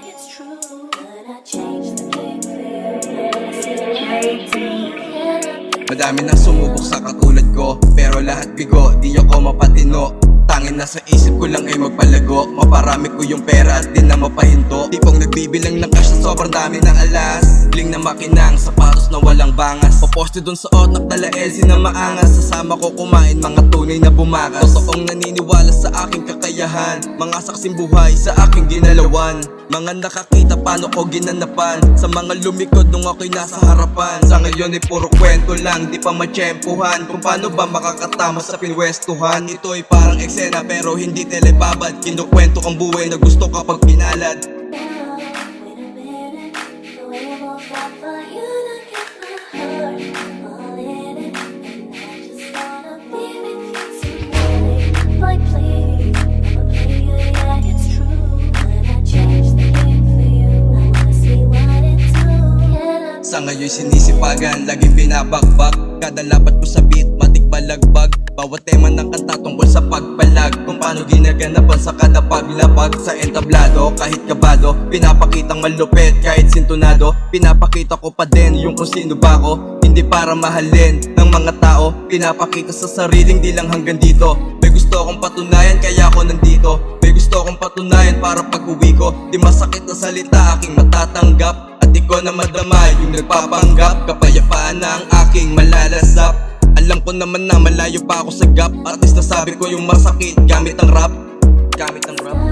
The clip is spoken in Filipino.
yeah, it's true. But I changed the game for you. Madami nang sumubok sa katulad ko, pero lahat bigo, di ako mapatino. Tangin na sa isip ko lang ay magpalago. Maparami ko yung pera at di na mapahinto. Tipong nagbibilang ng cash na sobrang dami ng alas. Bling na makinang, sapatos na walang bangas. Paposte dun sa otak, dala LC na maangas. Sasama ko kumain, mga tunay na bumakas. Totoong naniniwala sa aking kakayahan, mga saksing buhay sa aking ginalawan. Mga nakakita paano ko ginanapan, sa mga lumikod nung ako'y nasa harapan. Sa ngayon ay puro kwento lang, di pa matsyempuhan kung paano ba makakatama sa pinwestuhan. Ito ay parang eksena pero hindi telebabad. Kinukwento ang buhay na gusto kapag pinalad. Sa ngayon sinisipagan, laging binabagbag. Kada lapat ko sa beat, matik balagbag. Bawat tema ng kanta tungkol sa pagpalag, kung paano ginaganapan sa kada paglapag. Sa entablado, kahit kabado, pinapakitang malupit kahit sintonado. Pinapakita ko pa din yung kung sino ba ako, hindi para mahalin ng mga tao. Pinapakita sa sariling di lang hanggang dito. May gusto akong patunayan kaya ako nandito. May gusto akong patunayan para pag-uwi ko, di masakit na salita aking matatanggap. Di ko na madama yung nagpapanggap, kapayapaan na ang aking malalasap. Alam ko naman na malayo pa ako sa gap, at least nasabi ko yung masakit gamit ang rap. Gamit ang rap.